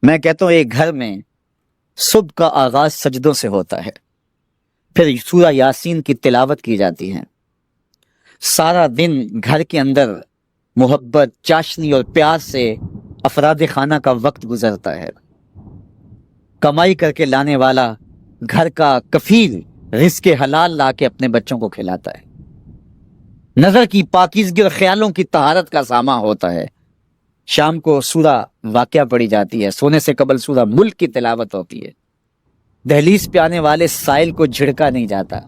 میں کہتا ہوں ایک گھر میں صبح کا آغاز سجدوں سے ہوتا ہے، پھر سورہ یاسین کی تلاوت کی جاتی ہے، سارا دن گھر کے اندر محبت، چاشنی اور پیار سے افراد خانہ کا وقت گزرتا ہے، کمائی کر کے لانے والا گھر کا کفیل رزق حلال لا کے اپنے بچوں کو کھلاتا ہے، نظر کی پاکیزگی اور خیالوں کی طہارت کا سامان ہوتا ہے، شام کو سورہ واقعہ پڑھی جاتی ہے، سونے سے قبل سورہ ملک کی تلاوت ہوتی ہے، دہلیز پہ آنے والے سائل کو جھڑکا نہیں جاتا،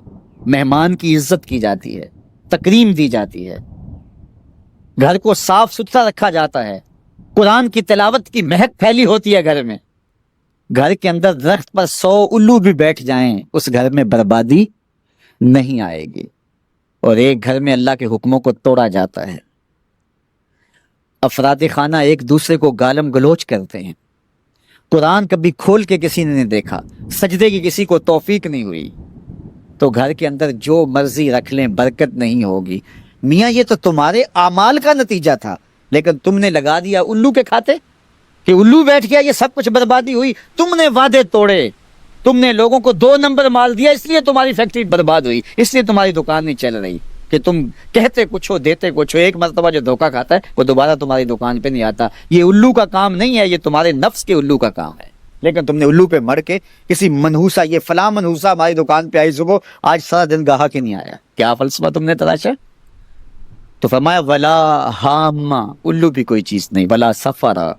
مہمان کی عزت کی جاتی ہے، تکریم دی جاتی ہے، گھر کو صاف ستھرا رکھا جاتا ہے، قرآن کی تلاوت کی مہک پھیلی ہوتی ہے گھر میں، گھر کے اندر درخت پر 100 الو بھی بیٹھ جائیں اس گھر میں بربادی نہیں آئے گی، اور ایک گھر میں اللہ کے حکموں کو توڑا جاتا ہے، افراد خانہ ایک دوسرے کو گالم گلوچ کرتے ہیں، قرآن کبھی کھول کے کسی نے نہیں دیکھا، سجدے کی کسی کو توفیق نہیں ہوئی، تو گھر کے اندر جو مرضی رکھ لیں برکت نہیں ہوگی۔ میاں یہ تو تمہارے اعمال کا نتیجہ تھا، لیکن تم نے لگا دیا الو کے کھاتے کہ الو بیٹھ گیا، یہ سب کچھ بربادی ہوئی، تم نے وعدے توڑے، تم نے لوگوں کو 2 نمبر مال دیا، اس لیے تمہاری فیکٹری برباد ہوئی، اس لیے تمہاری دکان نہیں چل رہی، کہ تم کہتے کچھ ہو دیتے کچھ ہو، ایک مرتبہ جو دھوکہ کھاتا ہے وہ دوبارہ تمہاری دکان پہ نہیں آتا۔ یہ الو کا کام نہیں ہے، یہ تمہارے نفس کے الو کا کام ہے، لیکن تم نے الو پہ مر کے کسی منحوسا، یہ فلاں منحوسا ہماری دکان پہ آئی صبح، آج سارا دن گاہک ہی نہیں آیا، کیا فلسفہ تم نے تراشا؟ تو فرمایا ولا ہامہ، الو بھی کوئی چیز نہیں، ولا سفرا،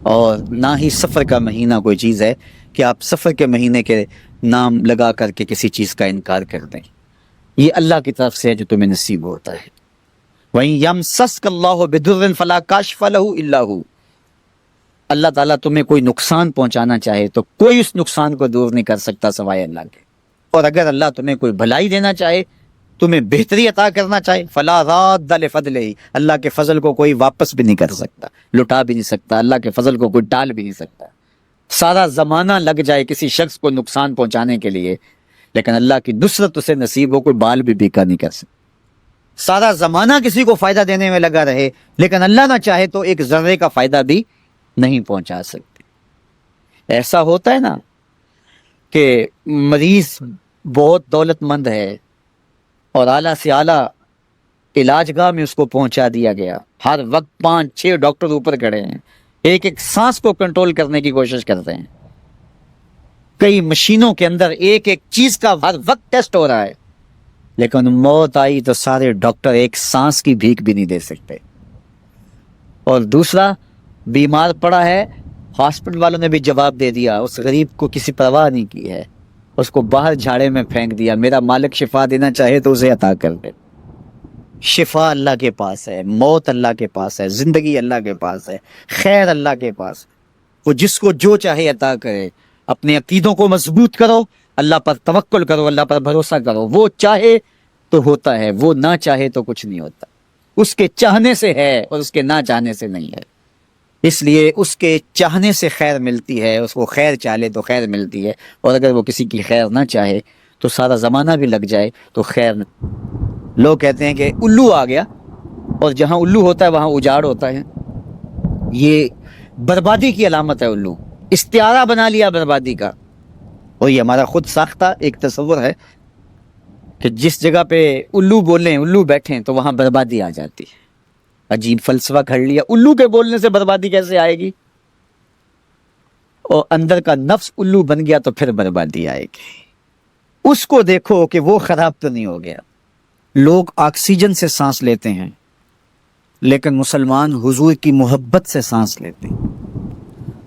اور نہ ہی سفر کا مہینہ کوئی چیز ہے کہ آپ سفر کے مہینے کے نام لگا کر کے کسی چیز کا انکار کر دیں، یہ اللہ کی طرف سے ہے جو تمہیں نصیب ہوتا ہے۔ وَإِن يَمْسَسْكَ اللَّهُ بِضُرٍّ فَلَا كَاشِفَ لَهُ إِلَّا هُوَ، اللہ تعالیٰ تمہیں کوئی نقصان پہنچانا چاہے تو کوئی اس نقصان کو دور نہیں کر سکتا سوائے اللہ کے، اور اگر اللہ تمہیں کوئی بھلائی دینا چاہے، تمہیں بہتری عطا کرنا چاہے، فلا راد لفضلہ، اللہ کے فضل کو کوئی واپس بھی نہیں کر سکتا، لٹا بھی نہیں سکتا، اللہ کے فضل کو کوئی ٹال بھی نہیں سکتا، سارا زمانہ لگ جائے کسی شخص کو نقصان پہنچانے کے لیے، لیکن اللہ کی نصرت اسے نصیب ہو، کوئی بال بھی بیکا نہیں کر سکتا، سارا زمانہ کسی کو فائدہ دینے میں لگا رہے، لیکن اللہ نہ چاہے تو ایک ذرے کا فائدہ بھی نہیں پہنچا سکتے۔ ایسا ہوتا ہے نا کہ مریض بہت دولت مند ہے اور اعلیٰ سے اعلیٰ علاج گاہ میں اس کو پہنچا دیا گیا، ہر وقت 5-6 ڈاکٹر اوپر کھڑے ہیں، ایک ایک سانس کو کنٹرول کرنے کی کوشش کرتے ہیں، کئی مشینوں کے اندر ایک ایک چیز کا ہر وقت ٹیسٹ ہو رہا ہے، لیکن موت آئی تو سارے ڈاکٹر ایک سانس کی بھیک بھی نہیں دے سکتے۔ اور دوسرا بیمار پڑا ہے، ہاسپٹل والوں نے بھی جواب دے دیا، اس غریب کو کسی پرواہ نہیں کی ہے، اس کو باہر جھاڑے میں پھینک دیا، میرا مالک شفا دینا چاہے تو اسے عطا کر دے۔ شفا اللہ کے پاس ہے، موت اللہ کے پاس ہے، زندگی اللہ کے پاس ہے، خیر اللہ کے پاس ہے، وہ جس کو جو چاہے عطا کرے۔ اپنے عقیدوں کو مضبوط کرو، اللہ پر توکل کرو، اللہ پر بھروسہ کرو، وہ چاہے تو ہوتا ہے، وہ نہ چاہے تو کچھ نہیں ہوتا، اس کے چاہنے سے ہے اور اس کے نہ چاہنے سے نہیں ہے، اس لیے اس کے چاہنے سے خیر ملتی ہے، اس کو خیر چاہے تو خیر ملتی ہے، اور اگر وہ کسی کی خیر نہ چاہے تو سارا زمانہ بھی لگ جائے تو خیر نہ۔ لوگ کہتے ہیں کہ الو آ گیا، اور جہاں الو ہوتا ہے وہاں اجاڑ ہوتا ہے، یہ بربادی کی علامت ہے، الو استعارہ بنا لیا بربادی کا، اور یہ ہمارا خود ساختہ ایک تصور ہے کہ جس جگہ پہ الو بولیں، الو بیٹھیں تو وہاں بربادی آ جاتی ہے۔ عجیب فلسفہ گھڑ لیا، الو کے بولنے سے بربادی کیسے آئے گی؟ اور اندر کا نفس الو بن گیا تو پھر بربادی آئے گی۔ اس کو دیکھو کہ وہ خراب تو نہیں ہو گیا۔ لوگ آکسیجن سے سانس لیتے ہیں، لیکن مسلمان حضور کی محبت سے سانس لیتے ہیں،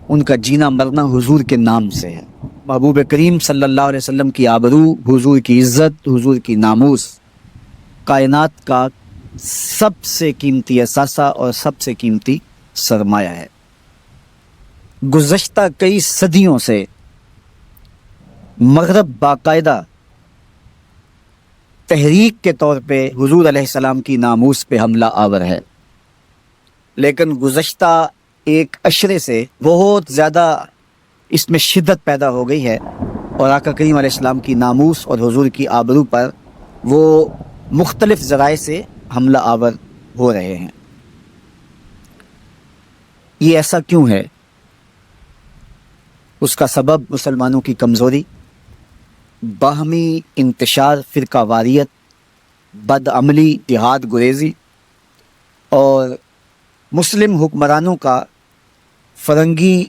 ان کا جینا مرنا حضور کے نام سے ہے۔ محبوب کریم صلی اللہ علیہ وسلم کی آبرو، حضور کی عزت، حضور کی ناموس کائنات کا سب سے قیمتی اثاثہ اور سب سے قیمتی سرمایہ ہے۔ گزشتہ کئی صدیوں سے مغرب باقاعدہ تحریک کے طور پہ حضور علیہ السلام کی ناموس پہ حملہ آور ہے، لیکن گزشتہ ایک عشرے سے بہت زیادہ اس میں شدت پیدا ہو گئی ہے، اور آقا کریم علیہ السلام کی ناموس اور حضور کی آبرو پر وہ مختلف ذرائع سے حملہ آور ہو رہے ہیں۔ یہ ایسا کیوں ہے؟ اس کا سبب مسلمانوں کی کمزوری، باہمی انتشار، فرقہ واریت، بد عملی، جہاد گریزی اور مسلم حکمرانوں کا فرنگی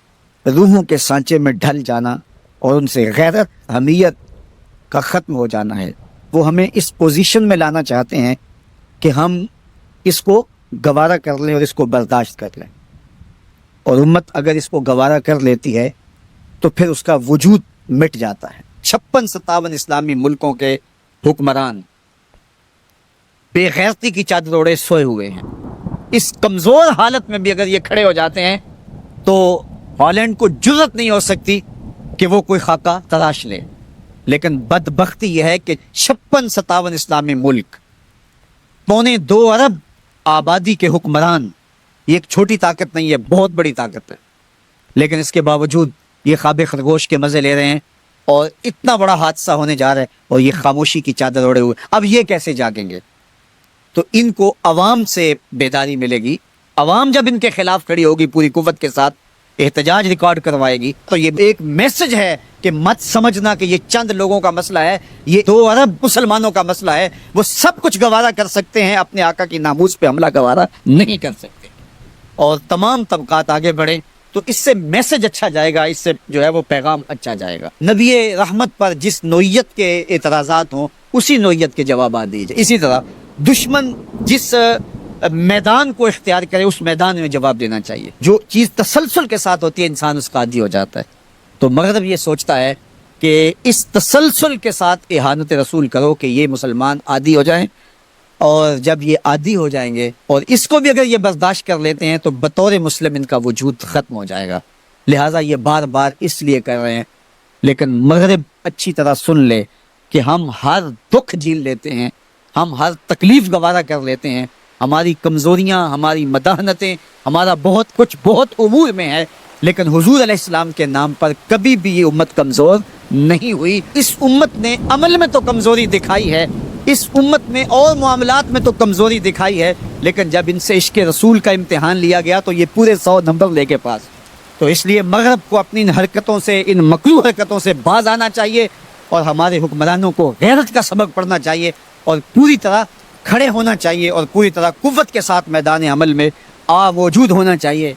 روحوں کے سانچے میں ڈھل جانا اور ان سے غیرت، حمیت کا ختم ہو جانا ہے۔ وہ ہمیں اس پوزیشن میں لانا چاہتے ہیں کہ ہم اس کو گوارا کر لیں اور اس کو برداشت کر لیں، اور امت اگر اس کو گوارا کر لیتی ہے تو پھر اس کا وجود مٹ جاتا ہے۔ 56-57 اسلامی ملکوں کے حکمران بے غیرتی کی چادر اوڑے سوئے ہوئے ہیں۔ اس کمزور حالت میں بھی اگر یہ کھڑے ہو جاتے ہیں تو ہالینڈ کو جرأت نہیں ہو سکتی کہ وہ کوئی خاکہ تراش لے۔ لیکن بدبختی یہ ہے کہ 56-57 اسلامی ملک، 2.25 ارب آبادی کے حکمران، یہ ایک چھوٹی طاقت نہیں ہے، بہت بڑی طاقت ہے، لیکن اس کے باوجود یہ خواب خرگوش کے مزے لے رہے ہیں اور اتنا بڑا حادثہ ہونے جا رہا ہے اور یہ خاموشی کی چادر اوڑے ہوئے۔ اب یہ کیسے جاگیں گے؟ تو ان کو عوام سے بیداری ملے گی، عوام جب ان کے خلاف کھڑی ہوگی پوری قوت کے ساتھ، احتجاج ریکارڈ کروائے گی، تو یہ ایک میسج ہے کہ مت سمجھنا کہ یہ چند لوگوں کا مسئلہ ہے، یہ 2 ارب مسلمانوں کا مسئلہ ہے۔ وہ سب کچھ گوارا کر سکتے ہیں، اپنے آقا کی ناموس پہ حملہ گوارا نہیں کر سکتے، اور تمام طبقات آگے بڑھیں تو اس سے میسج اچھا جائے گا، اس سے جو ہے وہ پیغام اچھا جائے گا۔ نبی رحمت پر جس نوعیت کے اعتراضات ہوں اسی نوعیت کے جوابات دیجیے۔ اسی طرح دشمن جس میدان کو اختیار کرے اس میدان میں جواب دینا چاہیے۔ جو چیز تسلسل کے ساتھ ہوتی ہے انسان اس کا عادی ہو جاتا ہے، تو مغرب یہ سوچتا ہے کہ اس تسلسل کے ساتھ اہانت رسول کرو کہ یہ مسلمان عادی ہو جائیں، اور جب یہ عادی ہو جائیں گے اور اس کو بھی اگر یہ برداشت کر لیتے ہیں تو بطور مسلم ان کا وجود ختم ہو جائے گا۔ لہٰذا یہ بار بار اس لیے کر رہے ہیں، لیکن مغرب اچھی طرح سن لے کہ ہم ہر دکھ جھیل لیتے ہیں، ہم ہر تکلیف گوارا کر لیتے ہیں، ہماری کمزوریاں، ہماری مداحنتیں، ہمارا بہت کچھ بہت امور میں ہے، لیکن حضور علیہ السلام کے نام پر کبھی بھی یہ امت کمزور نہیں ہوئی۔ اس امت نے عمل میں تو کمزوری دکھائی ہے، اس امت میں اور معاملات میں تو کمزوری دکھائی ہے، لیکن جب ان سے عشق رسول کا امتحان لیا گیا تو یہ پورے 100 نمبر لے کے پاس۔ تو اس لیے مغرب کو اپنی ان حرکتوں سے، ان مکروہ حرکتوں سے باز آنا چاہیے، اور ہمارے حکمرانوں کو غیرت کا سبق پڑھنا چاہیے، اور پوری طرح کھڑے ہونا چاہیے، اور پوری طرح قوت کے ساتھ میدان عمل میں موجود ہونا چاہیے۔